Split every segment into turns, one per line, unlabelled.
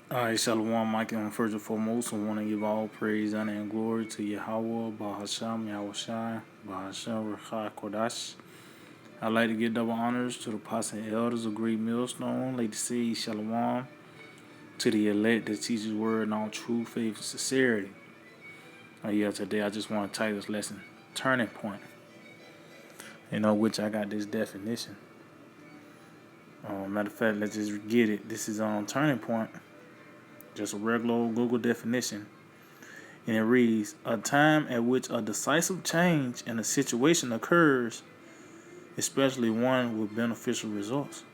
Alright, Shalom, Mike, and first and foremost, I want to give all praise, honor, and glory to Yahweh, Bahasham, Yahushai, Bahasham, Rechai, Kodash. I'd like to give double honors to the apostles and elders of Great Millstone, Lady C, Shalom, to the elect that teaches word in all true faith and sincerity. Today I just want to title this lesson, Turning Point, which I got this definition. Matter of fact, let's just get it. This is on Turning Point, just a regular old Google definition. And it reads, a time at which a decisive change in a situation occurs, especially one with beneficial results.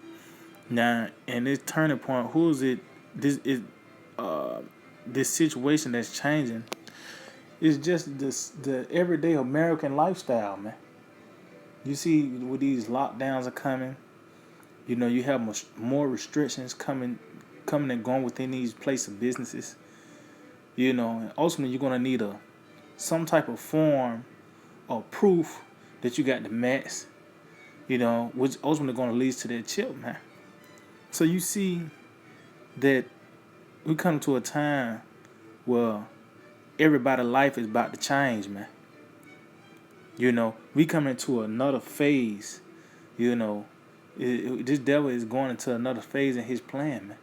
Now, in this turning point, who is it? This situation that's changing is just the everyday American lifestyle, man. You see, with these lockdowns are coming, you have more restrictions coming and going within these places of businesses. And ultimately you're gonna need some type of form or proof that you got the max, which ultimately gonna lead to that chip, man. So you see that we come to a time where everybody's life is about to change, man. We come into another phase, this devil is going into another phase in his plan, man.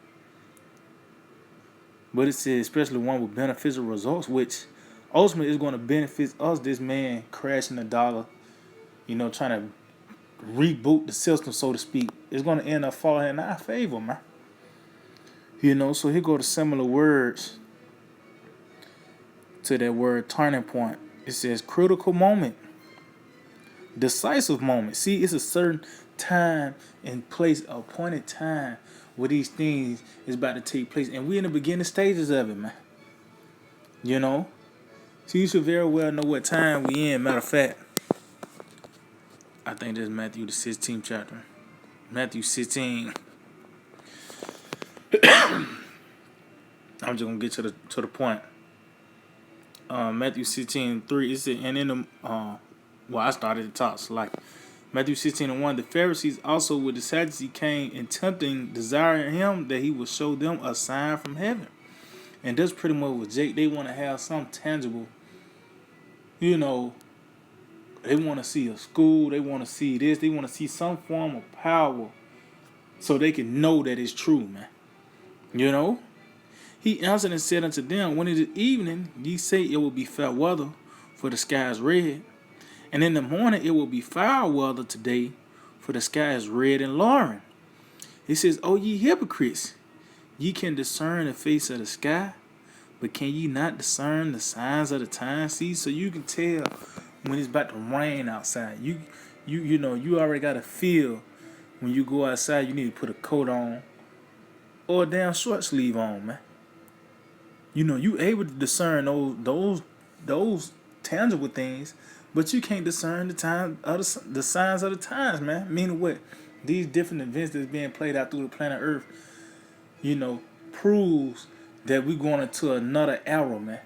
But it says especially one with beneficial results, which ultimately is going to benefit us, this man crashing the dollar, trying to reboot the system, so to speak. It's going to end up falling in our favor, man. So here go the similar words to that word turning point. It says critical moment, decisive moment. See, it's a certain time and place, a appointed time where these things is about to take place. And we're in the beginning stages of it, man. So you should very well know what time we in. Matter of fact, I think that's Matthew the 16th chapter. Matthew 16. I'm just gonna get to the point. Matthew 16:3. It said, and in the I started at the top. So like Matthew 16:1, the Pharisees also with the Sadducees came and tempting, desiring him that he would show them a sign from heaven. And that's pretty much what Jake. They want to have something tangible. They want to see a school. They want to see this. They want to see some form of power, so they can know that it's true, man. He answered and said unto them, when it is evening, ye say it will be fair weather, for the sky is red. And in the morning it will be foul weather today, for the sky is red and lowering. He says, O ye hypocrites, ye can discern the face of the sky, but can ye not discern the signs of the time? See, so you can tell when it's about to rain outside. You already got to feel when you go outside. You need to put a coat on or a damn short sleeve on, man. You able to discern those tangible things, but you can't discern the signs of the times, man. Meaning what? These different events that's being played out through the planet Earth, proves that we're going into another era, man.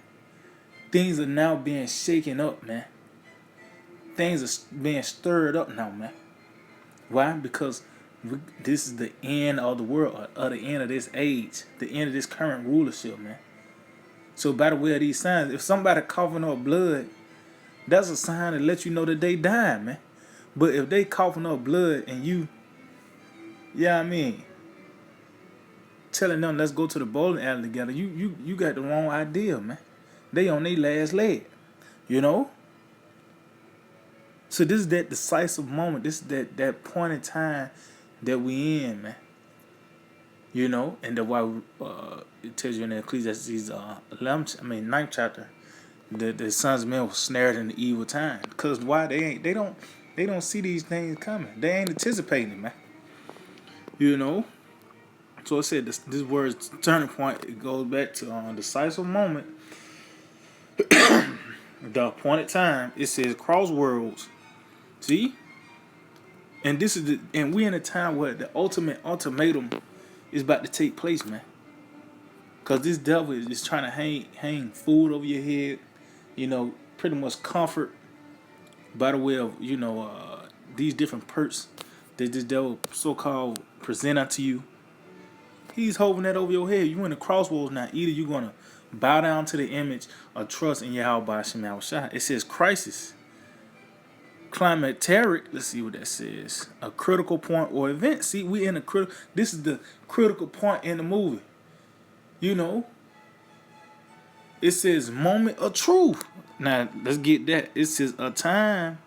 Things are now being shaken up, man. Things are being stirred up now, man. Why? Because this is the end of the world, or the end of this age, the end of this current rulership, man. So by the way of these signs, if somebody coughing up blood, that's a sign that lets you know that they dying, man. But if they coughing up blood and telling them let's go to the bowling alley together, you got the wrong idea, man. They on their last leg, So this is that decisive moment. This is that point in time that we in, man. And the why it tells you in the Ecclesiastes 9th chapter, the sons of men were snared in the evil time. Because why? They don't see these things coming. They ain't anticipating, man. So it said this word's turning point. It goes back to decisive moment, the appointed time. It says crosswords. See, and we in a time where the ultimate ultimatum is about to take place, man. Cause this devil is just trying to hang food over your head, pretty much comfort by the way of these different perks that this devil so-called present unto you. He's holding that over your head. You in the crossroads now. Either you're gonna bow down to the image or trust in Yahweh Hashem Yahushua. It says crisis. Climacteric, let's see what that says. A critical point or event. See, we in a critical. This is the critical point in the movie. You know, it says moment of truth. Now let's get that. It says a time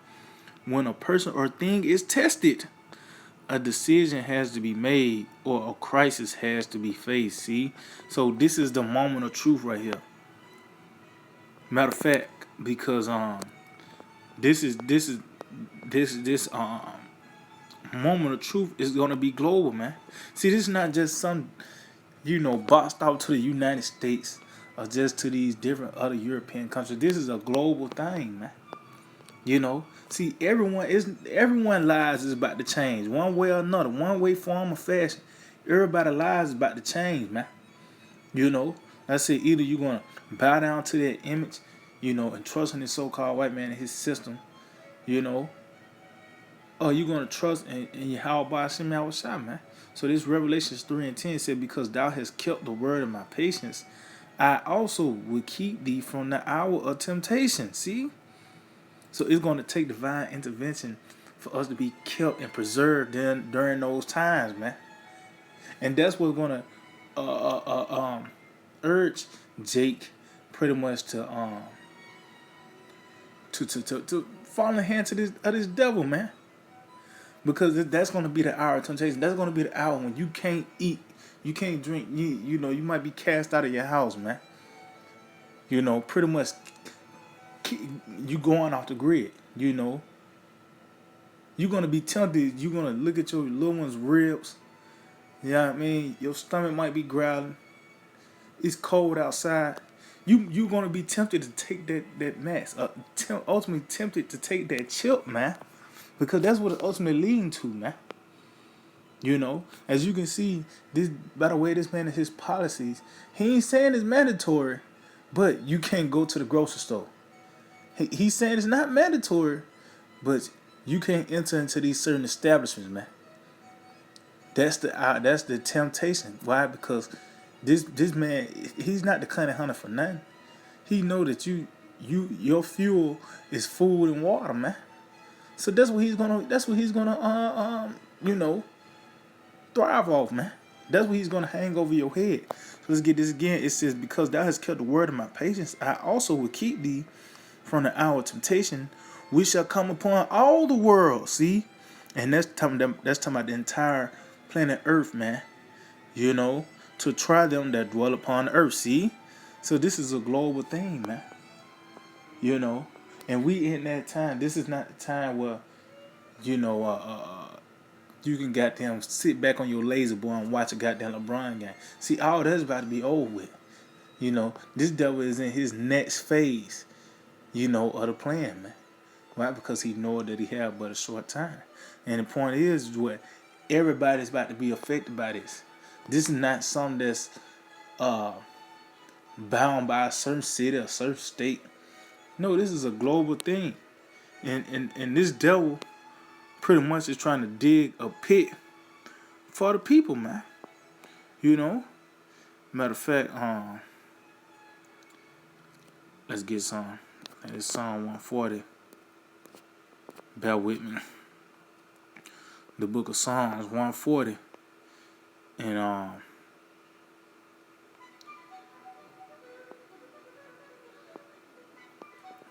when a person or thing is tested. A decision has to be made or a crisis has to be faced. See, so this is the moment of truth right here. Matter of fact, because this moment of truth is gonna be global, man. See, this is not just some, boxed out to the United States or just to these different other European countries. This is a global thing, man. See, everyone lives is about to change one way or another, one way, form, or fashion. Everybody lives is about to change, man. I say either you're gonna bow down to that image, and trust in this so-called white man and his system, or you're gonna trust in Yahweh Hashem Yahushua, man. So this Revelations 3:10 said, because thou hast kept the word of my patience, I also will keep thee from the hour of temptation. See? So it's going to take divine intervention for us to be kept and preserved during those times, man. And that's what's going to urge Jake pretty much to fall in the hands of this devil, man. Because that's going to be the hour of temptation. That's going to be the hour when you can't eat, you can't drink. You might be cast out of your house, man. Pretty much you going off the grid. You're going to be tempted. You're going to look at your little one's ribs. You know what I mean? Your stomach might be growling. It's cold outside. You're going to be tempted to take that mass. Ultimately tempted to take that chip, man. Because that's what it ultimately leading to, man. As you can see, this, by the way this man and his policies, he ain't saying it's mandatory, but you can't go to the grocery store. He's saying it's not mandatory, but you can't enter into these certain establishments, man. That's the temptation. Why? Because this man, he's not the kind of hunter for nothing. He know that your fuel is food and water, man. So that's what he's gonna thrive off, man. That's what he's gonna hang over your head. So let's get this again. It says, because thou hast kept the word of my patience, I also will keep thee from the hour of temptation, which shall come upon all the world. See, and that's talking about the entire planet Earth, man. To try them that dwell upon the earth. See, so this is a global thing, man. And we in that time. This is not the time where, you can goddamn sit back on your lazy boy and watch a goddamn LeBron game. See, all that's about to be over with. This devil is in his next phase, of the plan, man. Why? Because he knows that he have but a short time. And the point is what everybody's about to be affected by this. This is not something that's bound by a certain city or a certain state. No, this is a global thing. And this devil pretty much is trying to dig a pit for the people, man. Matter of fact, let's get some. It's Psalm 140. Bear with me. The book of Psalms 140. And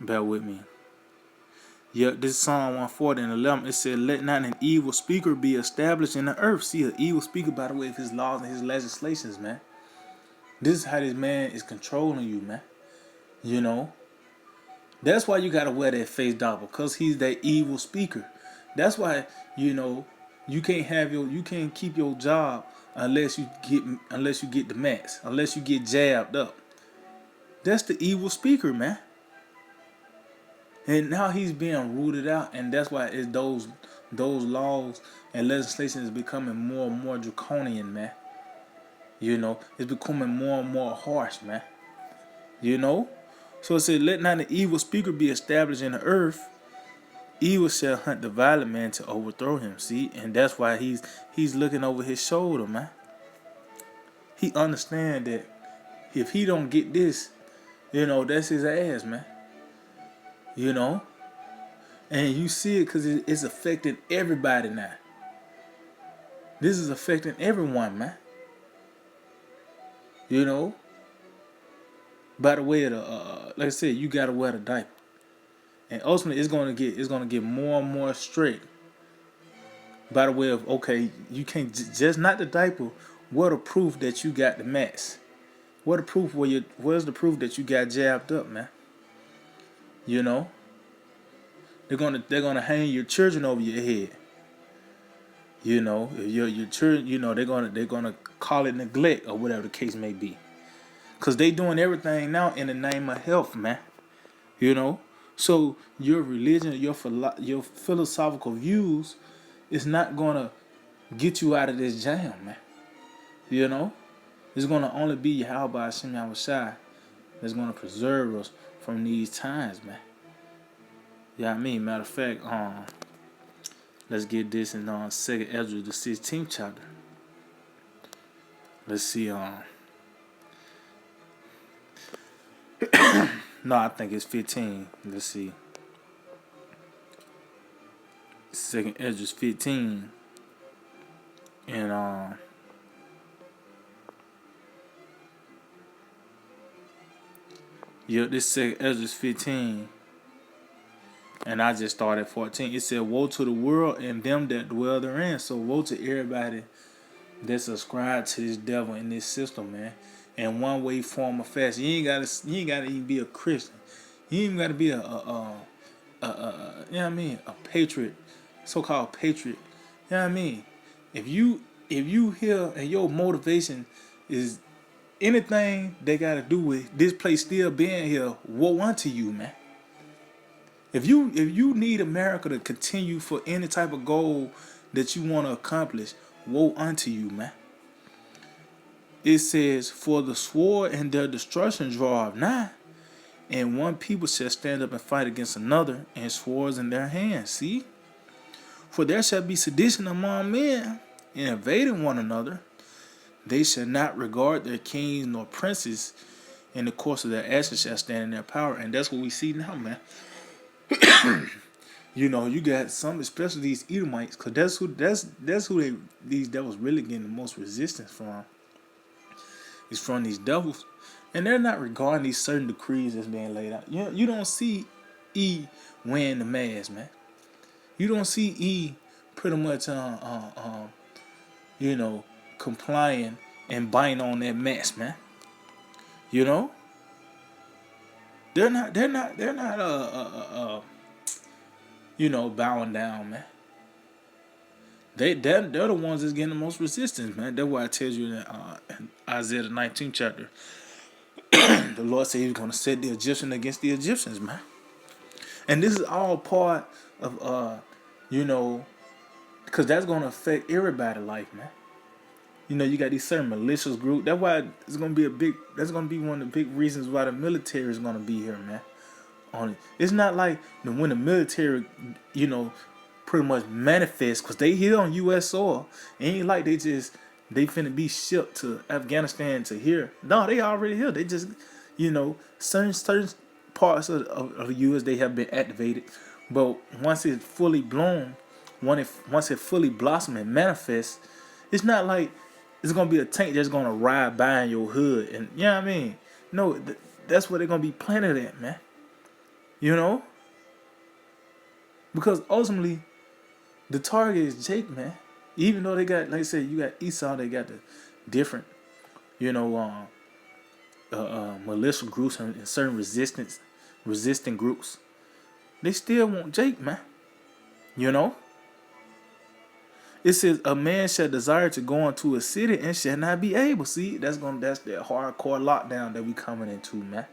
bear with me. Yeah, this is Psalm 140 and 11. It said, let not an evil speaker be established in the earth. See, an evil speaker, by the way, of his laws and his legislations, man. This is how this man is controlling you, man. That's why you gotta wear that face doll, because he's that evil speaker. That's why, you can't keep your job unless you get the max, unless you get jabbed up. That's the evil speaker, man. And now he's being rooted out, and that's why those laws and legislation is becoming more and more draconian, man. It's becoming more and more harsh, man. So it said, let not an evil speaker be established in the earth. Evil shall hunt the violent man to overthrow him. See, and that's why he's looking over his shoulder, man. He understand that if he don't get this, that's his ass, man. You know, and you see it because it's affecting everybody now. This is affecting everyone, man. You know, by the way of the like I said, you gotta wear the diaper, and ultimately it's gonna get more and more strict. By the way of, okay, you can't just not the diaper. What a proof that you got the mask. What a proof where's the proof that you got jabbed up, man? You know, they're gonna hang your children over your head. You know, your children, they're gonna call it neglect or whatever the case may be, cause they doing everything now in the name of health, man. You know, so your religion, your philosophical views is not gonna get you out of this jam, man. You know, it's gonna only be Yahweh Hashem Yahushai that's gonna preserve us from these times, man. Yeah, I mean, matter of fact, let's get this in Second Ezra, the 16th chapter. Let's see, no, I think it's 15. Let's see, Second Ezra 15, and this Second Ezra 15. And I just started at 14. It said, woe to the world and them that dwell therein. So woe to everybody that subscribe to this devil in this system, man. And one way, form, or fashion. You ain't gotta even be a Christian. You ain't even gotta be a patriot, so-called patriot. You know what I mean? If you here and your motivation is anything they gotta do with this place still being here, woe unto you, man. If you need America to continue for any type of goal that you want to accomplish, woe unto you, man. It says, for the sword and their destruction draweth nigh, and one people shall stand up and fight against another, and swords in their hands. See? For there shall be sedition among men, and invading one another. They shall not regard their kings nor princes, in the course of their actions shall stand in their power. And that's what we see now, man. You got some, especially these Edomites, because that's who these devils really getting the most resistance from. Is from these devils, and they're not regarding these certain decrees that's being laid out. You don't see E wearing the mask, man. You don't see E pretty much complying and biting on that mask, man. You know. They're not bowing down, man. They're the ones that's getting the most resistance, man. That's why I tell you that in Isaiah the 19th chapter, the Lord said He was going to set the Egyptians against the Egyptians, man. And this is all part of because that's going to affect everybody's life, man. You got these certain malicious groups. That's why it's gonna be that's gonna be one of the big reasons why the military is gonna be here, man. On it. It's not like when the military, pretty much manifests, because they here on U.S. soil. It ain't like they finna be shipped to Afghanistan to here. No, they already here. They just, certain parts of the U.S. they have been activated, but once it's fully blown, once it fully blossom and manifests, it's not like it's gonna be a tank that's gonna ride by in your hood, and you know what I mean. No, that's where they're gonna be planted at, man. Because ultimately, the target is Jake, man. Even though they got, like I said, you got Esau, they got the different, militia groups and certain resistant groups. They still want Jake, man. It says a man shall desire to go into a city and shall not be able. See, that's that hardcore lockdown that we coming into, man.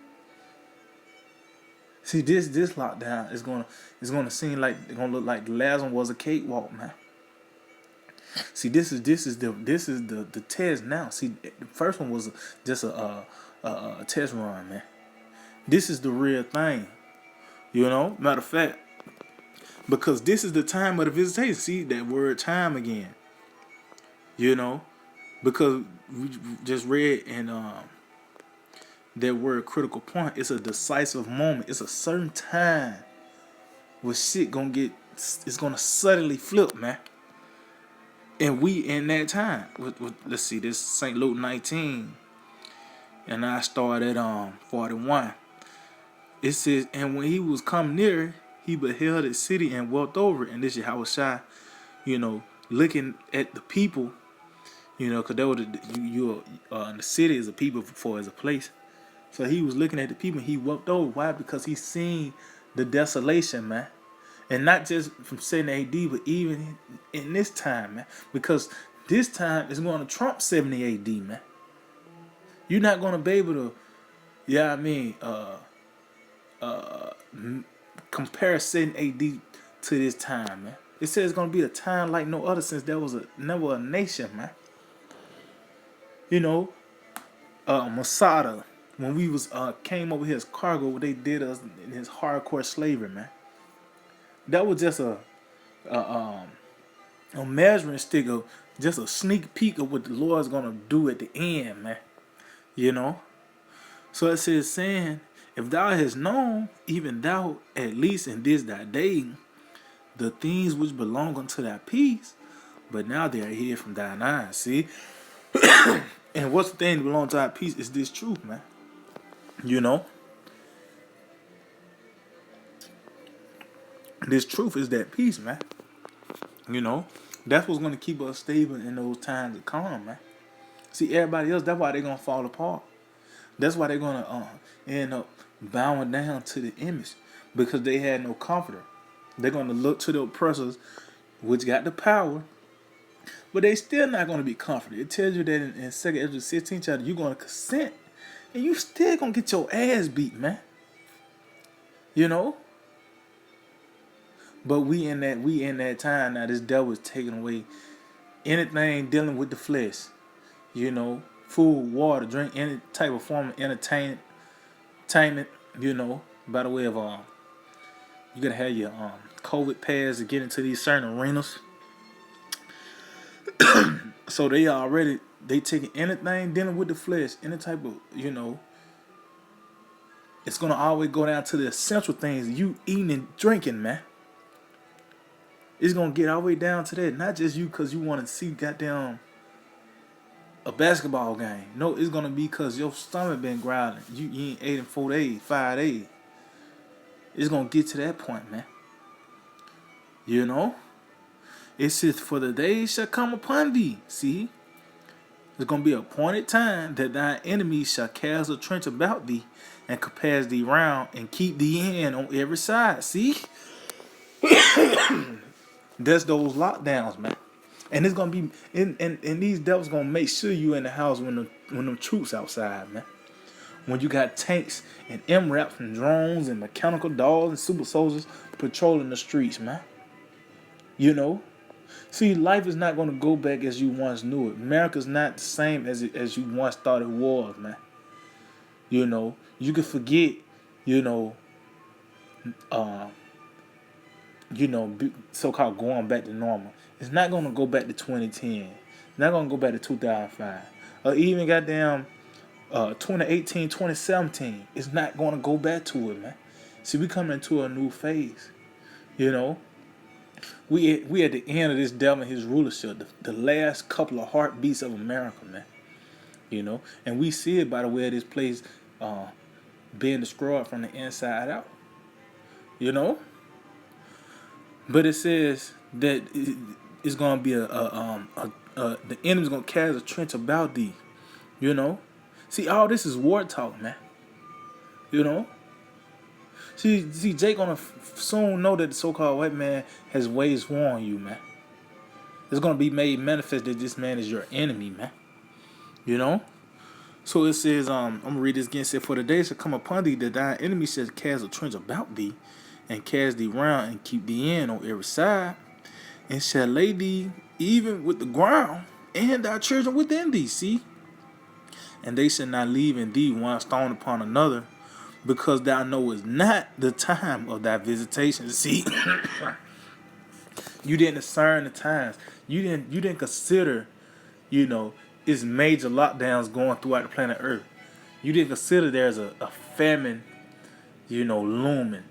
See, this lockdown is gonna seem like it's gonna look like the last one was a cakewalk, man. See, this is the test now. See, the first one was just a test run, man. This is the real thing, Matter of fact, because this is the time of the visitation. See that word time again. because we just read in that word critical point. It's a decisive moment. It's a certain time where shit gonna get. It's gonna suddenly flip, man. And we in that time. Let's see, this St. Luke 19, and I started at 41. It says, and when he was come near, he beheld the city and wept over it. And this is how Shai, looking at the people, because they were in the city as a people before as a place. So he was looking at the people and he wept over. Why? Because he seen the desolation, man. And not just from 70 AD, but even in this time, man. Because this time is going to trump 70 AD, man. You're not going to be able to, compare 70 AD to this time, man. It says it's going to be a time like no other since there was never a nation, man. Masada, when we came over here as cargo, they did us in his hardcore slavery, man. That was just a measuring stick of just a sneak peek of what the Lord's gonna do at the end, man. So it says, saying, if thou hast known, even thou at least in this thy day, the things which belong unto thy peace, but now they are hid from thine eyes. See? And what's the thing that belongs to our peace is this truth, man. This truth is that peace, man. That's what's going to keep us stable in those times to come, man. See, everybody else, that's why they're going to fall apart. That's why they're going to end up bowing down to the image, because they had no comforter. They're going to look to the oppressors, which got the power, but they still not going to be comforted. It tells you that in 2 Ezra 16 chapter, you're going to consent, and you still going to get your ass beat, man. But we in that time now. This devil is taking away anything dealing with the flesh. Food, water, drink, any type of form of entertainment. By the way of you gotta have your COVID pass to get into these certain arenas. So they taking anything dealing with the flesh, any type of it's gonna always go down to the essential things you eating and drinking, man. It's gonna get all the way down to that. Not just you because you want to see goddamn a basketball game. No, it's gonna be because your stomach been growling. You ain't ate in 4 days, 5 days. It's gonna get to that point, man. It says, for the days shall come upon thee. See? There's gonna be a appointed time that thy enemies shall cast a trench about thee and compass thee round and keep thee in on every side. See? That's those lockdowns, man. And it's gonna be and these devils gonna make sure you in the house when them troops outside, man. When you got tanks and MRAPs and drones and mechanical dogs and super soldiers patrolling the streets, man. See, life is not gonna go back as you once knew it. America's not the same as you once thought it was, man. You can forget, so-called going back to normal. It's not going to go back to 2010. It's not going to go back to 2005. Or even goddamn 2018, 2017. It's not going to go back to it, man. See, we coming into a new phase. We at the end of this devil and his rulership. The last couple of heartbeats of America, man. And we see it by the way of this place being destroyed from the inside out. But it says that it's gonna be the enemy's gonna cast a trench about thee. See, all this is war talk, man. See, Jake gonna soon know that the so-called white man has waged war on you, man. It's gonna be made manifest that this man is your enemy, man. So it says, I'm gonna read this again. It said, for the days shall come upon thee that thy enemy shall cast a trench about thee, and cast thee round and keep thee in on every side, and shall lay thee even with the ground, and thy children within thee. See? And they shall not leave in thee one stone upon another, because thou knowest not the time of thy visitation. See? You didn't discern the times. You didn't consider, it's major lockdowns going throughout the planet Earth. You didn't consider there's a famine, looming.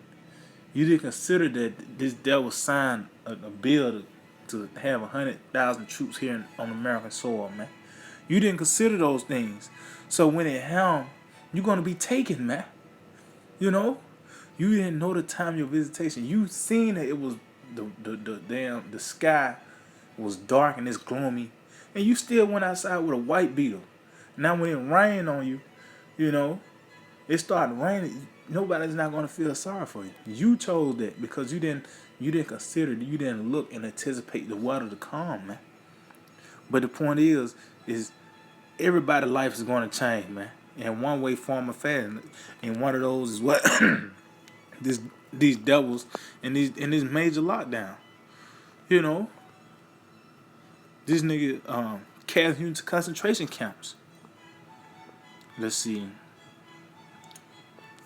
You didn't consider that this devil signed a bill to have 100,000 troops here on American soil, man. You didn't consider those things. So when it happened, you're gonna be taken, man. You know, you didn't know the time of your visitation. You seen that it was the sky was dark and it's gloomy, and you still went outside with a white beetle. Now when it rained on you, it started raining. Nobody's not gonna feel sorry for you. You chose that because you didn't consider, you didn't look and anticipate the water to come, man. But the point is everybody's life is gonna change, man. In one way, form, or fashion. And one of those is what these devils and this major lockdown. This nigga cast you into concentration camps. Let's see.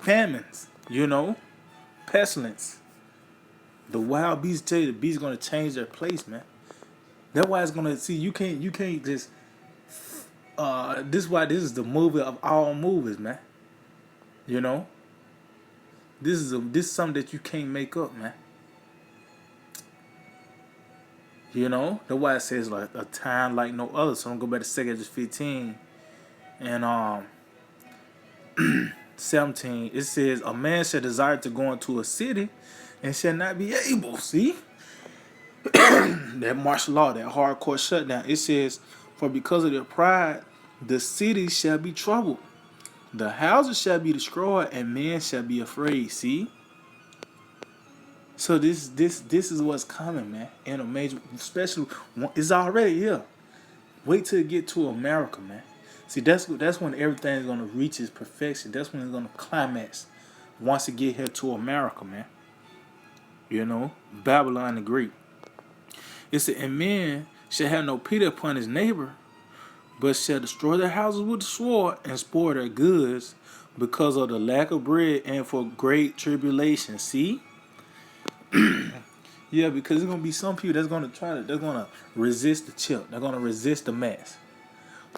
Famines, pestilence. The wild beasts tell you the beasts gonna change their place, man. That's why it's gonna see you can't just this is why this is the movie of all movies, man. This is something that you can't make up, man. That's why it says like a time like no other. So I'm gonna go back to 2 Esdras 15 and 17. It says a man shall desire to go into a city and shall not be able. See? That martial law, that hardcore shutdown. It says, for because of their pride, the city shall be troubled. The houses shall be destroyed, and men shall be afraid. See? So this is what's coming, man. In a major, especially, it's already here. Wait till it get to America, man. See, that's when everything's gonna reach its perfection. That's when it's gonna climax. Once it get here to America, man. Babylon the Great. It said, and men shall have no pity upon his neighbor, but shall destroy their houses with the sword and spoil their goods because of the lack of bread and for great tribulation. See? Yeah, because there's gonna be some people they're gonna resist the chip. They're gonna resist the mass.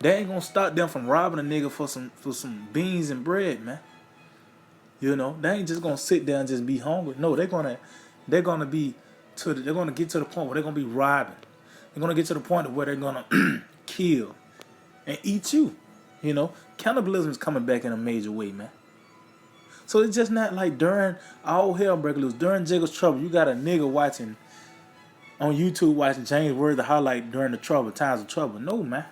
They ain't gonna stop them from robbing a nigga for some beans and bread, man. They ain't just gonna sit there and just be hungry. No, they're gonna get to the point where they're gonna be robbing. They're gonna get to the point where they're gonna kill and eat you. Cannibalism is coming back in a major way, man. So it's just not like during all hell breaking loose, during Jacob's trouble, you got a nigga watching on YouTube watching James Word the highlight during the times of trouble. No, man.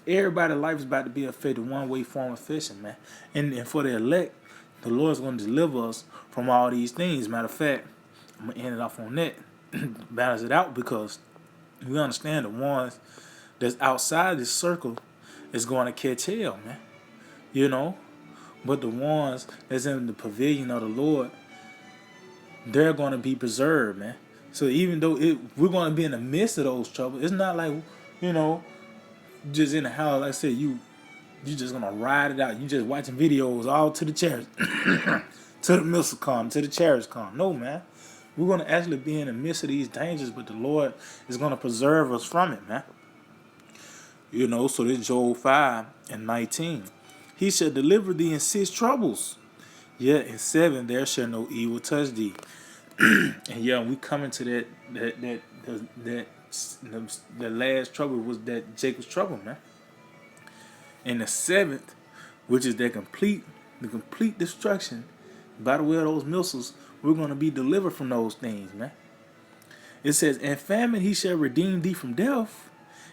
Everybody's life is about to be affected one way, form, or fashion, man. And for the elect, the Lord's going to deliver us from all these things. Matter of fact, I'm going to end it off on that, balance it out, because we understand the ones that's outside this circle is going to catch hell, man. But the ones that's in the pavilion of the Lord, they're going to be preserved, man. So even though we're going to be in the midst of those troubles, it's not like, just in the house, like I said, you just gonna ride it out. You just watching videos all to the chariots, to the missile come, to the chariots come. No, man. We're gonna actually be in the midst of these dangers, but the Lord is gonna preserve us from it, man. So this Job 5:19. He shall deliver thee in 6 troubles, yet in 7 there shall no evil touch thee. And we coming to the last trouble was that Jacob's trouble, man. And the 7th, which is the complete destruction, by the way of those missiles, we're going to be delivered from those things, man. It says, in famine he shall redeem thee from death,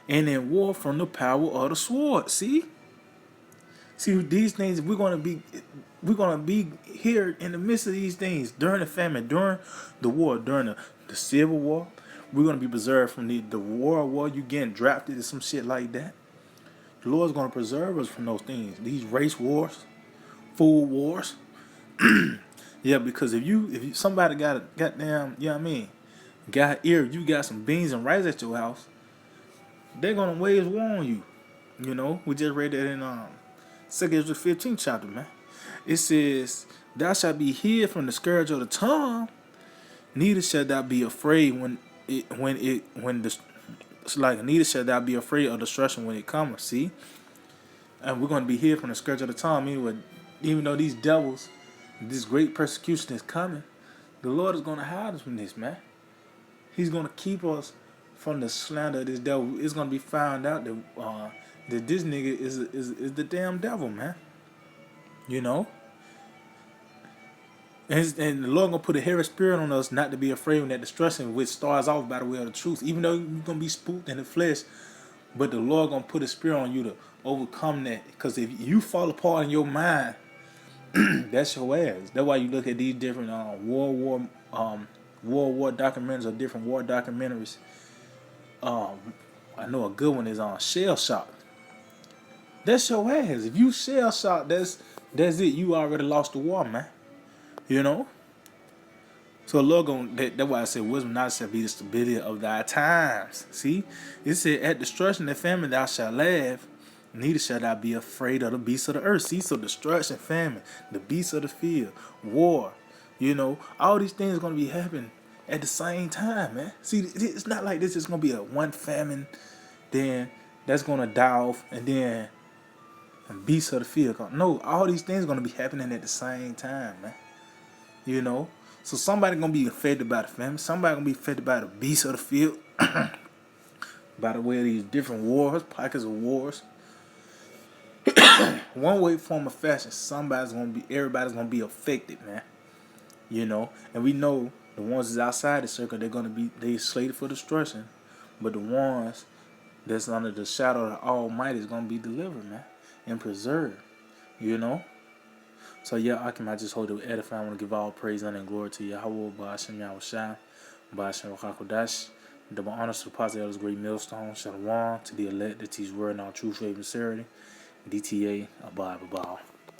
and in war from the power of the sword. See, these things we're going to be here in the midst of these things during the famine, during the war, during the civil war. We're going to be preserved from the war you getting drafted or some shit like that. The Lord's going to preserve us from those things. These race wars, food wars. Yeah, because if somebody got a goddamn, got ear, you got some beans and rice at your house, they're going to wage war on you. We just read that in 2 Esdras 15 chapter, man. It says, thou shalt be hid from the scourge of the tongue, neither shalt thou be afraid when It's like Anita said, that be afraid of destruction when it comes. See, and we're going to be here from the scourge of the time. Anyway, even though these devils, this great persecution is coming, the Lord is going to hide us from this, man. He's going to keep us from the slander of this devil. It's going to be found out that this nigga is the damn devil, man. You know? And the Lord going to put a hairy spirit on us not to be afraid of that destruction, which starts off by the way of the truth. Even though you're going to be spooked in the flesh, but the Lord going to put a spirit on you to overcome that. Because if you fall apart in your mind, that's your ass. That's why you look at these different World War documentaries or different war documentaries. I know a good one is on Shell Shock. That's your ass. If you shell shock, that's it. You already lost the war, man. You know. So Lord, that's why I said wisdom not shall be the stability of thy times. See, it said at destruction and famine thou shalt laugh, neither shalt thou be afraid of the beasts of the earth. See, so destruction, famine, the beasts of the field, war. You know, all these things are gonna be happening at the same time, man. See, it's not like this is gonna be a one famine, then that's gonna die off, and then beasts of the field. No, all these things are gonna be happening at the same time, man. You know, so somebody gonna be affected by the famine. Somebody gonna be affected by the beasts of the field, by the way of these different wars, pockets of wars. One way, form, or fashion, everybody's gonna be affected, man. You know, and we know the ones that's outside the circle, they slated for destruction, but the ones that's under the shadow of the Almighty is gonna be delivered, man, and preserved. You know. So yeah, I just hold it edify. I want to give all praise, honor, and glory to Yahweh, Ba'ashem Yahushua, Ba'ashem Wakakodash. Double honors to the positive elders, great millstone, Shalom, to the elect that teach word and all truth, faith, and sincerity. DTA, Abba, Abba.